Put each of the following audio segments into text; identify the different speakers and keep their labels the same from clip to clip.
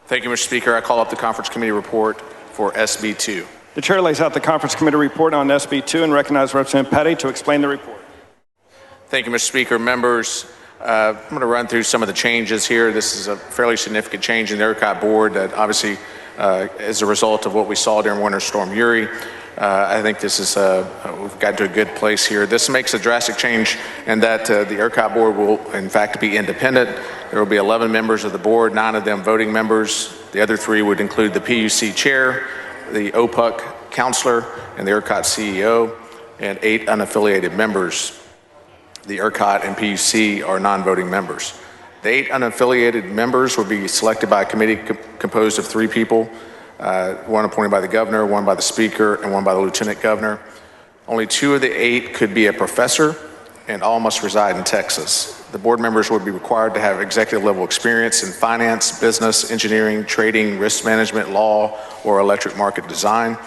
Speaker 1: Thank you, Mr. Speaker. I call up the Conference Committee report for SB2.
Speaker 2: The chair lays out the Conference Committee report on SB2 and recognizes Representative Paddie to explain the report.
Speaker 1: Thank you, Mr. Speaker. Members, I'm going to run through some of the changes here. This is a fairly significant change in the ERCOT board that obviously is a result of what we saw during Winter Storm Uri. I think this is, we've got to a good place here. This makes a drastic change in that the ERCOT board will, in fact, be independent. There will be 11 members of the board, 9 of them voting members. The other 3 would include the PUC chair, the OPUC counselor, and the ERCOT CEO, and 8 unaffiliated members. The ERCOT and PUC are non-voting members. The 8 unaffiliated members will be selected by a committee composed of 3 people, 1 appointed by the governor, 1 by the speaker, and 1 by the lieutenant governor. Only 2 of the 8 could be a professor, and all must reside in Texas. The board members would be required to have executive level experience in finance, business, engineering, trading, risk management, law, or electric market design.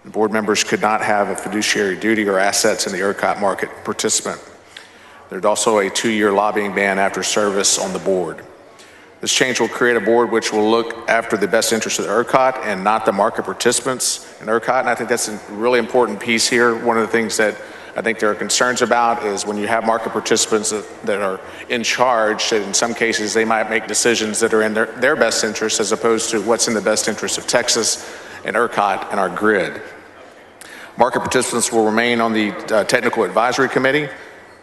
Speaker 1: The board members could not have a fiduciary duty or assets in the ERCOT market participant. There's also a 2-year lobbying ban after service on the board. This change will create a board which will look after the best interests of the ERCOT and not the market participants in ERCOT, and I think that's a really important piece here. One of the things that I think there are concerns about is when you have market participants that are in charge, in some cases they might make decisions that are in their best interest as opposed to what's in the best interest of Texas and ERCOT and our grid. Market participants will remain on the Technical Advisory Committee,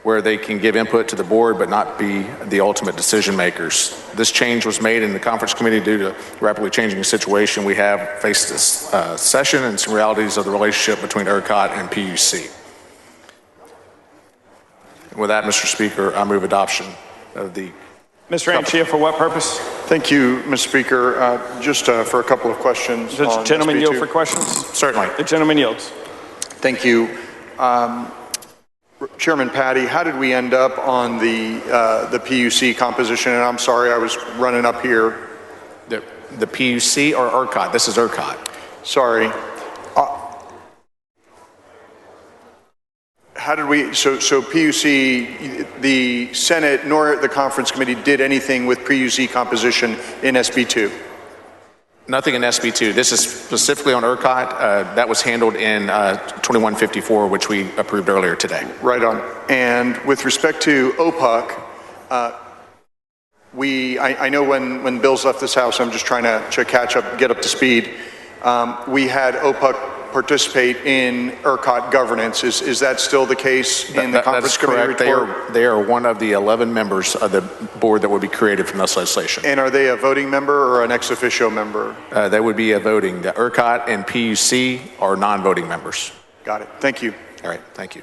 Speaker 1: where they can give input to the board but not be the ultimate decision makers. This change was made in the Conference Committee due to the rapidly changing situation we have faced this session and some realities of the relationship between ERCOT and PUC. And with that, Mr. Speaker, I move adoption of the...
Speaker 2: Mr. Anchia, for what purpose?
Speaker 3: Thank you, Mr. Speaker. Just for a couple of questions.
Speaker 2: Does the gentleman yield for questions?
Speaker 1: Certainly.
Speaker 2: The gentleman yields.
Speaker 3: Thank you. Chairman Paddie, how did we end up on the PUC composition? And I'm sorry, I was running up here.
Speaker 1: The PUC or ERCOT? This is ERCOT.
Speaker 3: Sorry. How did we, so PUC, the Senate nor the Conference Committee did anything with PUC composition in SB2?
Speaker 1: Nothing in SB2. This is specifically on ERCOT. That was handled in 2154, which we approved earlier today.
Speaker 3: Right on. And with respect to OPUC, I know when bills left this House, I'm just trying to catch up, get up to speed. We had OPUC participate in ERCOT governance. Is that still the case in the Conference Committee report?
Speaker 1: They are one of the 11 members of the board that would be created from this legislation.
Speaker 3: And are they a voting member or an ex officio member?
Speaker 1: They would be a voting. The ERCOT and PUC are non-voting members.
Speaker 3: Got it. Thank you.
Speaker 1: All right. Thank you.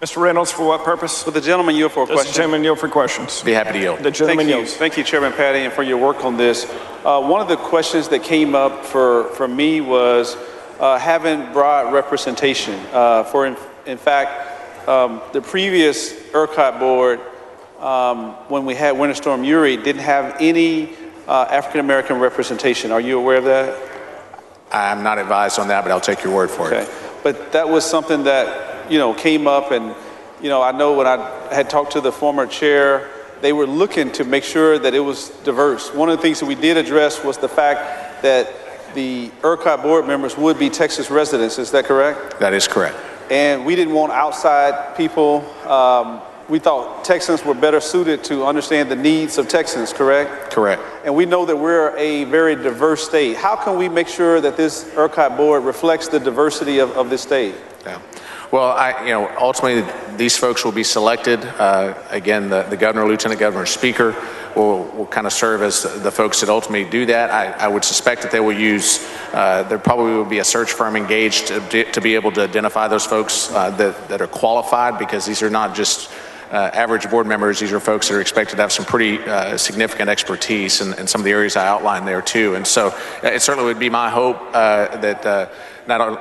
Speaker 2: Mr. Reynolds, for what purpose?
Speaker 4: Will the gentleman yield for a question?
Speaker 2: Does the gentleman yield for questions?
Speaker 1: Be happy to yield.
Speaker 2: The gentleman yields.
Speaker 4: Thank you, Chairman Paddie, and for your work on this. One of the questions that came up for me was having broad representation. In fact, the previous ERCOT board, when we had Winter Storm Uri, didn't have any African-American representation. Are you aware of that?
Speaker 1: I'm not advised on that, but I'll take your word for it.
Speaker 4: But that was something that, came up, and, I know when I had talked to the former chair, they were looking to make sure that it was diverse. One of the things that we did address was the fact that the ERCOT board members would be Texas residents. Is that correct?
Speaker 1: That is correct.
Speaker 4: And we didn't want outside people. We thought Texans were better suited to understand the needs of Texans, correct?
Speaker 1: Correct.
Speaker 4: And we know that we're a very diverse state. How can we make sure that this ERCOT board reflects the diversity of this state?
Speaker 1: Yeah. Well, ultimately, these folks will be selected. Again, the governor, lieutenant governor, speaker will kind of serve as the folks that ultimately do that. I would suspect that they will use, there probably will be a search firm engaged to be able to identify those folks that are qualified, because these are not just average board members. These are folks that are expected to have some pretty significant expertise in some of the areas I outlined there too. And so it certainly would be my hope that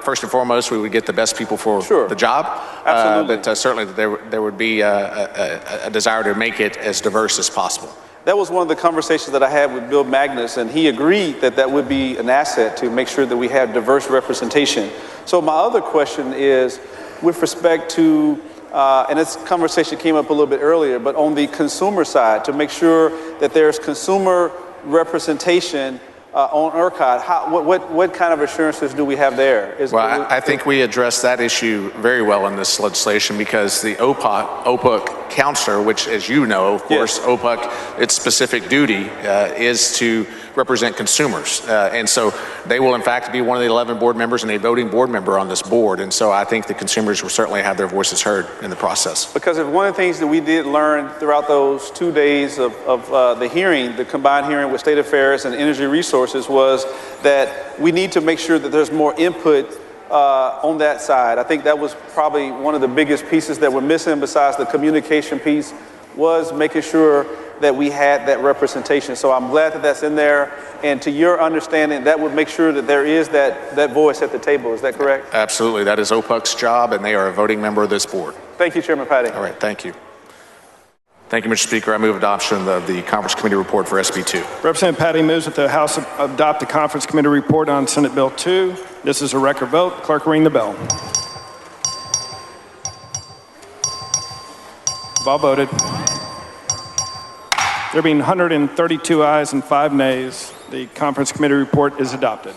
Speaker 1: first and foremost, we would get the best people for the job.
Speaker 4: Absolutely.
Speaker 1: But certainly there would be a desire to make it as diverse as possible.
Speaker 4: That was one of the conversations that I had with Bill Magnus, and he agreed that that would be an asset to make sure that we have diverse representation. So my other question is, with respect to, and this conversation came up a little bit earlier, but on the consumer side, to make sure that there's consumer representation on ERCOT, what kind of assurances do we have there?
Speaker 1: Well, I think we addressed that issue very well in this legislation because the OPUC counselor, which, as you know, of course,
Speaker 4: Yes.
Speaker 1: OPUC, its specific duty is to represent consumers. And so they will, in fact, be one of the 11 board members and a voting board member on this board. And so I think the consumers will certainly have their voices heard in the process.
Speaker 4: Because if one of the things that we did learn throughout those 2 days of the hearing, the combined hearing with State Affairs and Energy Resources, was that we need to make sure that there's more input on that side. I think that was probably one of the biggest pieces that we're missing besides the communication piece, was making sure that we had that representation. So I'm glad that that's in there. And to your understanding, that would make sure that there is that voice at the table. Is that correct?
Speaker 1: Absolutely. That is OPUC's job, and they are a voting member of this board.
Speaker 4: Thank you, Chairman Paddie.
Speaker 1: All right. Thank you. Thank you, Mr. Speaker. I move adoption of the Conference Committee report for SB2.
Speaker 2: Representative Paddie moves that the House adopt the Conference Committee report on Senate Bill 2. This is a record vote. Clerk, ring the bell. All voted. There being 132 ayes and 5 nays, the Conference Committee report is adopted.